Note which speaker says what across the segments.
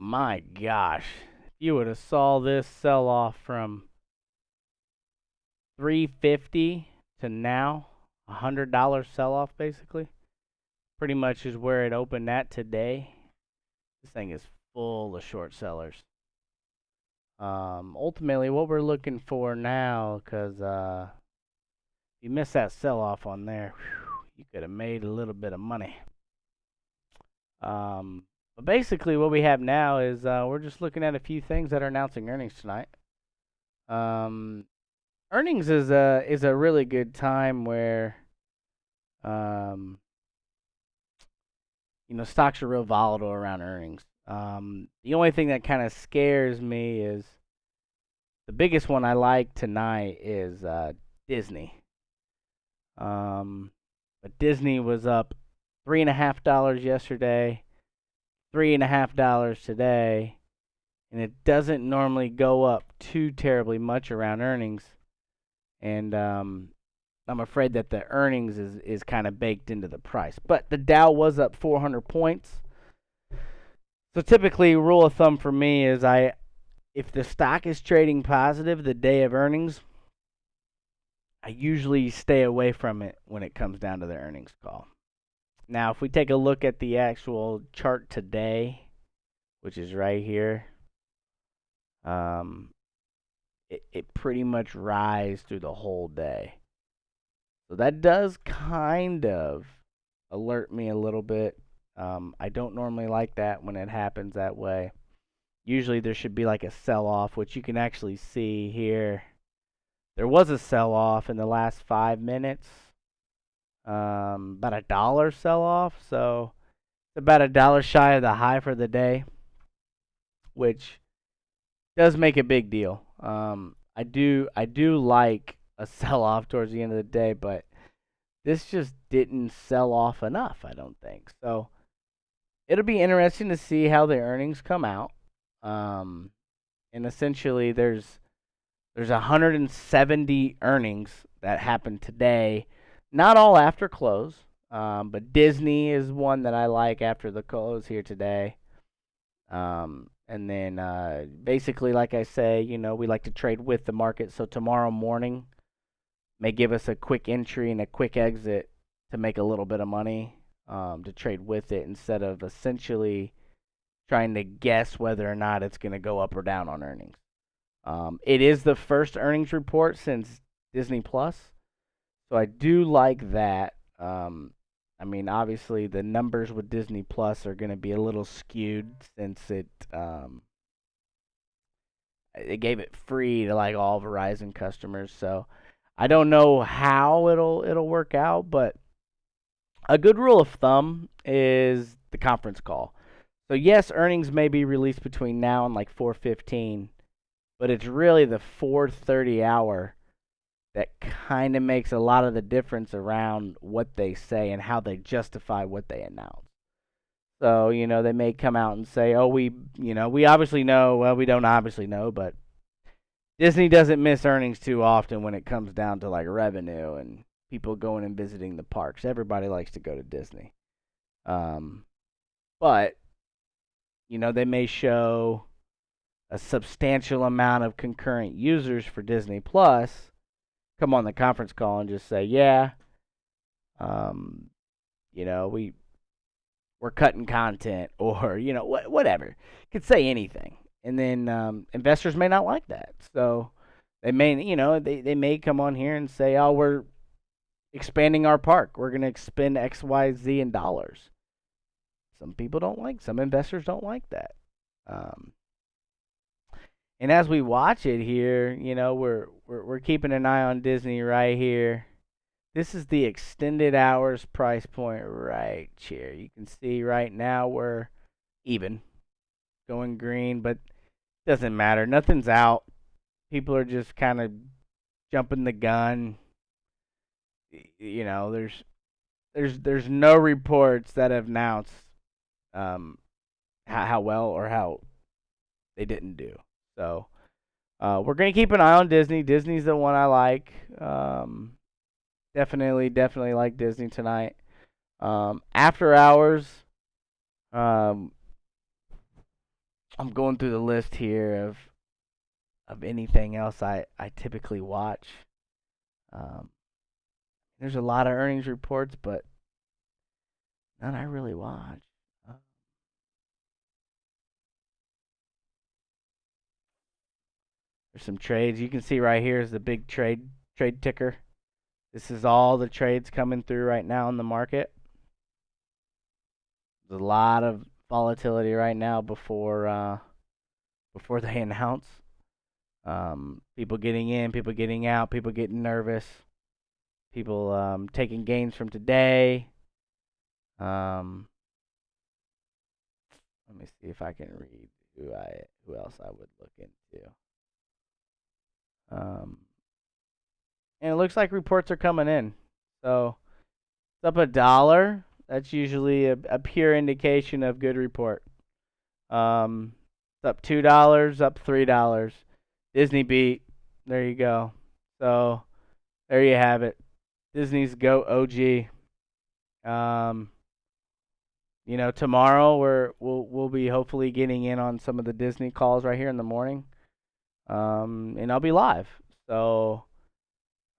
Speaker 1: My gosh, if you would have saw this sell off from 350 to now, $100 sell off basically. Pretty much is where it opened at today. This thing is full of short sellers. Ultimately, what we're looking for now, because if you miss that sell off on there, you could have made a little bit of money. But basically, what we have now is we're just looking at a few things that are announcing earnings tonight. Um, Earnings is a really good time where um, stocks are real volatile around earnings. The only thing that kind of scares me is the biggest one I like tonight is Disney. But Disney was up $3.50 yesterday, $3.50 today, and it doesn't normally go up too terribly much around earnings. And I'm afraid that the earnings is kind of baked into the price. But the Dow was up 400 points. So typically, rule of thumb for me is if the stock is trading positive the day of earnings, I usually stay away from it when it comes down to the earnings call. Now, if we take a look at the actual chart today, which is right here, it pretty much rises through the whole day. So that does kind of alert me a little bit. I don't normally like that when it happens that way. Usually there should be like a sell-off, which you can actually see here. There was a sell-off in the last 5 minutes, about $1 sell-off, so it's about $1 shy of the high for the day, which does make a big deal. I do like a sell-off towards the end of the day, but this just didn't sell off enough, I don't think. So it'll be interesting to see how the earnings come out. And essentially, there's 170 earnings that happened today. Not all after close, but Disney is one that I like after the close here today. And then basically, like I say, we like to trade with the market. So tomorrow morning may give us a quick entry and a quick exit to make a little bit of money, to trade with it instead of essentially trying to guess whether or not it's going to go up or down on earnings. It is the first earnings report since Disney Plus, so I do like that. Obviously the numbers with Disney Plus are going to be a little skewed since they gave it free to like all Verizon customers. So I don't know how it'll work out, but a good rule of thumb is the conference call. So yes, earnings may be released between now and like 4:15, but it's really the 4:30 hour that kind of makes a lot of the difference around what they say and how they justify what they announce. So, they may come out and say, "Oh, we obviously know." Well, we don't obviously know, but Disney doesn't miss earnings too often when it comes down to like revenue and people going and visiting the parks. Everybody likes to go to Disney. But they may show a substantial amount of concurrent users for Disney Plus come on the conference call and just say, yeah, we're cutting content, or whatever. Could say anything, and then investors may not like that. So they may, they may come on here and say, oh, we're expanding our park. We're going to spend X, Y, Z in dollars. Some investors don't like that. And as we watch it here, we're keeping an eye on Disney right here. This is the extended hours price point right here. You can see right now we're even, going green, but it doesn't matter. Nothing's out. People are just kind of jumping the gun. There's no reports that have announced how well or how they didn't do. So we're gonna keep an eye on Disney. Disney's the one I like. Definitely like Disney tonight. After hours, I'm going through the list here of anything else I typically watch. Um, there's a lot of earnings reports, but none I really watch. Uh, there's some trades you can see right here is the big trade ticker. This is all the trades coming through right now in the market. There's a lot of volatility right now before they announce. People getting in, people getting out, people getting nervous, people taking gains from today. Um, Let me see if I can read who else I would look into. Um, and it looks like reports are coming in. So it's up $1. That's usually a pure indication of good report. It's up $2, up $3. Disney beat. There you go. So there you have it. Disney's GOAT OG. Tomorrow we'll be hopefully getting in on some of the Disney calls right here in the morning. And I'll be live. So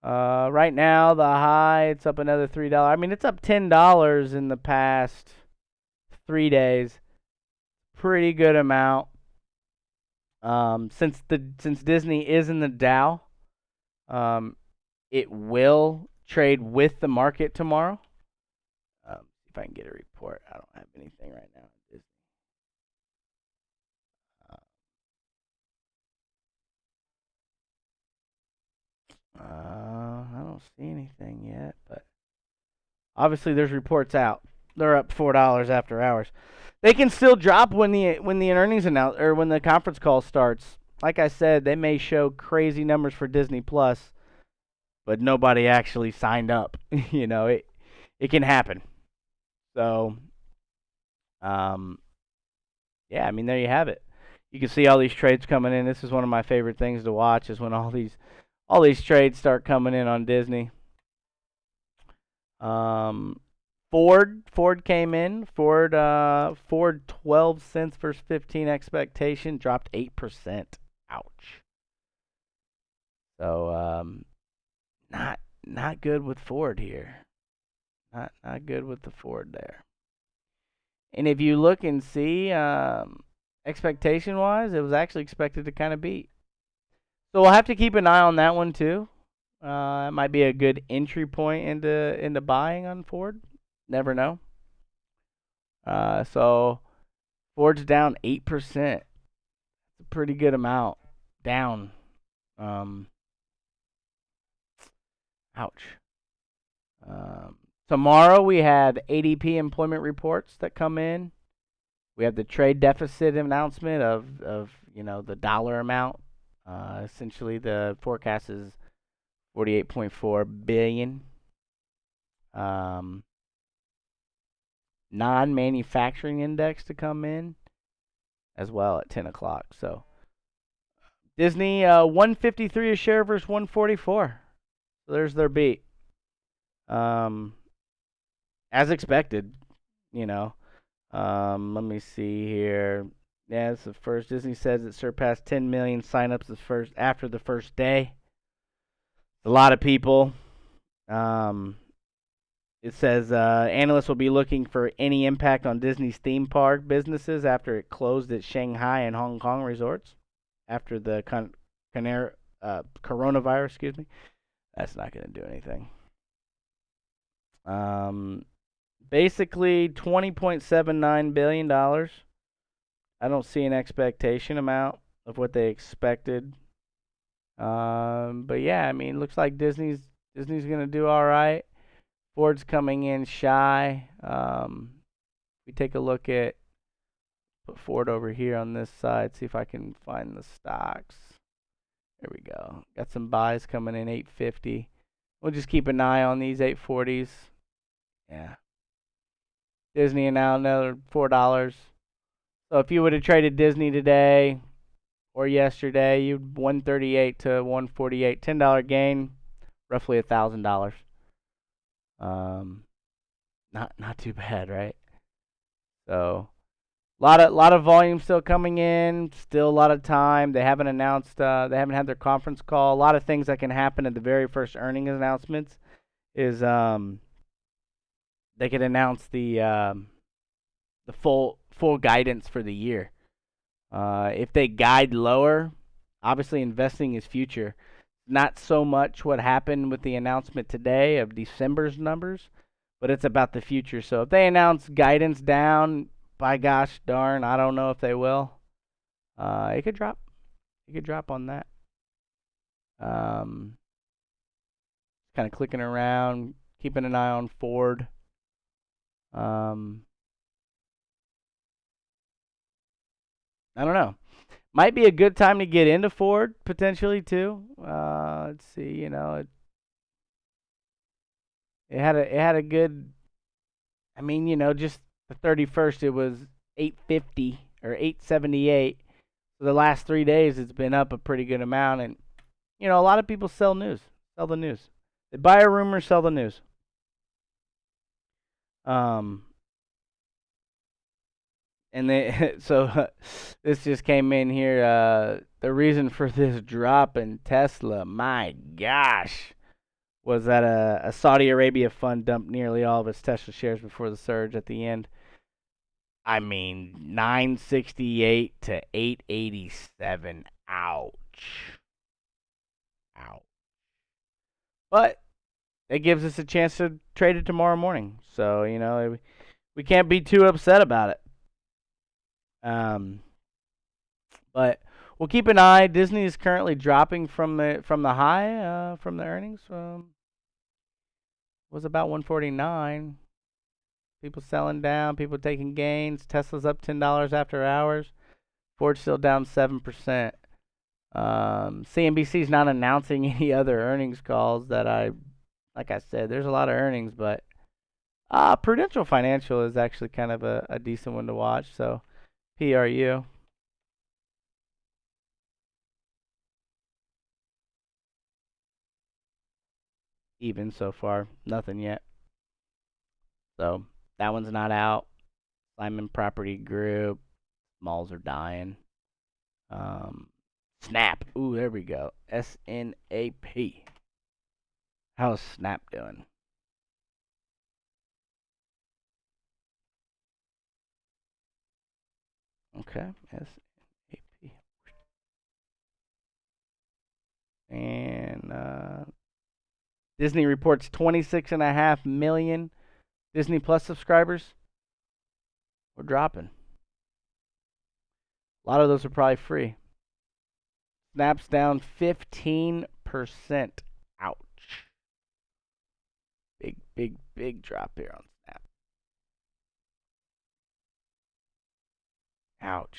Speaker 1: right now the high it's up another $3. I mean it's up $10 in the past 3 days. Pretty good amount. Since Disney is in the Dow, it will trade with the market tomorrow. See if I can get a report. I don't have anything right now. I don't see anything yet, but obviously there's reports out. They're up $4 after hours. They can still drop when the earnings announce or when the conference call starts. Like I said, they may show crazy numbers for Disney Plus, but nobody actually signed up. It can happen. So, um, yeah, I mean there you have it. You can see all these trades coming in. This is one of my favorite things to watch. Is when all these trades start coming in on Disney. Ford came in. Ford 12 cents versus 15 expectation dropped 8%. Ouch. So not good with Ford here. Not good with the Ford there. And if you look and see expectation wise, it was actually expected to kind of beat. So we'll have to keep an eye on that one too. It might be a good entry point into buying on Ford. Never know. So Ford's down 8%. It's a pretty good amount down. Ouch. Tomorrow we have ADP employment reports that come in. We have the trade deficit announcement of the dollar amount. Essentially, the forecast is 48.4 billion. Non-manufacturing index to come in as well at 10 o'clock. So Disney 153 a share versus 144. So there's their beat. As expected, let me see here. Yeah, it's the first. Disney says it surpassed 10 million signups after the first day. A lot of people. It says analysts will be looking for any impact on Disney's theme park businesses after it closed its Shanghai and Hong Kong resorts after the coronavirus. Excuse me. That's not going to do anything. Basically $20.79 billion. I don't see an expectation amount of what they expected. But yeah, I mean, looks like Disney's going to do all right. Ford's coming in shy. We take a look at put Ford over here on this side. See if I can find the stocks. There we go. Got some buys coming in 850. We'll just keep an eye on these 840s. Yeah. Disney now another $4. So if you would have traded Disney today or yesterday, you'd 138 to 148, $10 gain, roughly $1,000. Not too bad, right? So Lot of volume still coming in. Still a lot of time. They haven't announced. They haven't had their conference call. A lot of things that can happen at the very first earnings announcements is they could announce the full guidance for the year. If they guide lower, obviously investing is future. Not so much what happened with the announcement today of December's numbers, but it's about the future. So if they announce guidance down, by gosh darn, I don't know if they will. It could drop. It could drop on that. Um, Kind of clicking around, keeping an eye on Ford. Um, I don't know. Might be a good time to get into Ford potentially too. Let's see. It had a good. I mean, just the 31st, it was 850 or 878. For the last 3 days, it's been up a pretty good amount, and a lot of people sell the news. They buy a rumor, sell the news. Um, and they so this just came in here. The reason for this drop in Tesla, my gosh, was that a Saudi Arabia fund dumped nearly all of its Tesla shares before the surge at the end. I mean, 968 to 887. Ouch. Ouch. But it gives us a chance to trade it tomorrow morning. So, we can't be too upset about it. But we'll keep an eye. Disney is currently dropping from the high from the earnings. Was about 149. People selling down, people taking gains. Tesla's up $10 after hours. Ford's still down 7%. CNBC's not announcing any other earnings calls like I said, there's a lot of earnings, but Prudential Financial is actually kind of a decent one to watch. So, PRU. Even so far, nothing yet. So, that one's not out. Simon Property Group. Malls are dying. Snap. Ooh, there we go. SNAP. How's Snap doing? Okay, SNAP. And Disney reports 26.5 million Disney Plus subscribers. We're dropping. A lot of those are probably free. Snap's down 15%. Ouch. Big, big, big drop here on Snap. Ouch.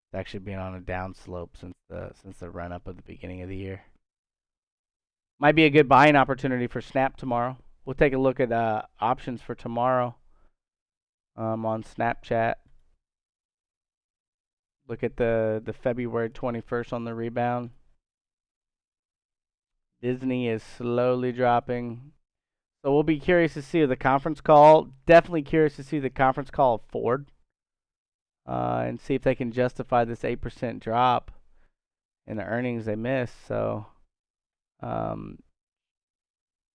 Speaker 1: It's actually been on a down slope since the run up of the beginning of the year. Might be a good buying opportunity for Snap tomorrow. We'll take a look at options for tomorrow on Snapchat. Look at the February 21st on the rebound. Disney is slowly dropping. So we'll be curious to see the conference call. Definitely curious to see the conference call of Ford. And see if they can justify this 8% drop in the earnings they missed. So,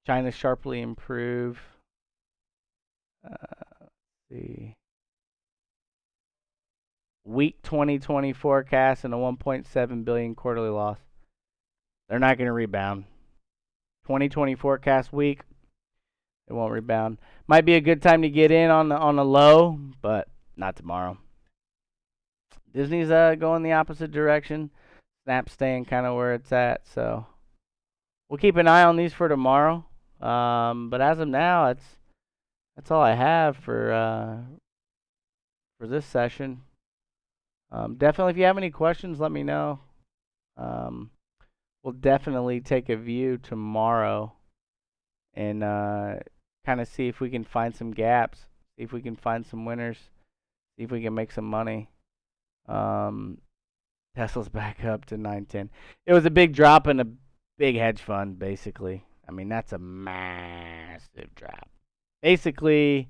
Speaker 1: China sharply improve. Let's see. Weak 2020 forecast and a 1.7 billion quarterly loss. They're not going to rebound. 2020 forecast weak. It won't rebound. Might be a good time to get in on the low, but not tomorrow. Disney's going the opposite direction. Snap's staying kind of where it's at. So we'll keep an eye on these for tomorrow. But as of now, that's all I have for this session. Definitely, if you have any questions, let me know. We'll definitely take a view tomorrow and kind of see if we can find some gaps, see if we can find some winners, see if we can make some money. Tesla's back up to 910. It was a big drop in a big hedge fund, basically. I mean, that's a massive drop. Basically,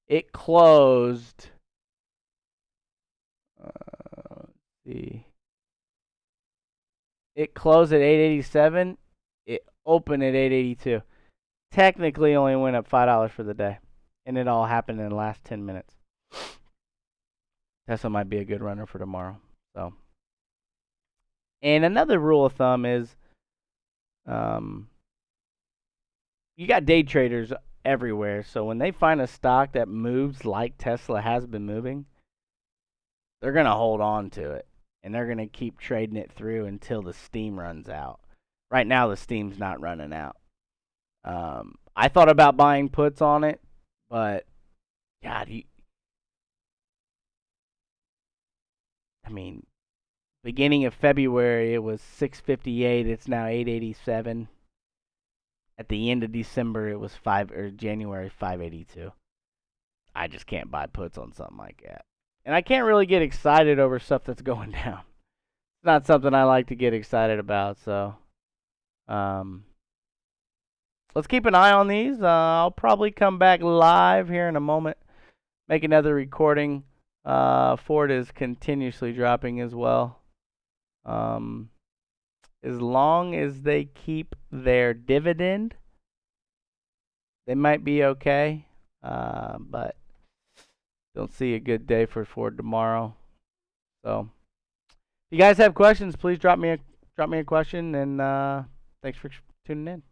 Speaker 1: it closed Let's see. It closed at 887. It opened at 882. Technically only went up $5 for the day. And it all happened in the last 10 minutes. Tesla might be a good runner for tomorrow. So, and another rule of thumb is you got day traders everywhere. So when they find a stock that moves like Tesla has been moving, they're going to hold on to it. And they're going to keep trading it through until the steam runs out. Right now, the steam's not running out. I thought about buying puts on it, but God, beginning of February it was 658. It's now 887. At the end of December, it was January 582. I just can't buy puts on something like that, and I can't really get excited over stuff that's going down. It's not something I like to get excited about. So, let's keep an eye on these. I'll probably come back live here in a moment, make another recording. Ford is continuously dropping as well. As long as they keep their dividend, they might be okay. But don't see a good day for Ford tomorrow. So, if you guys have questions, please drop me a question. And thanks for tuning in.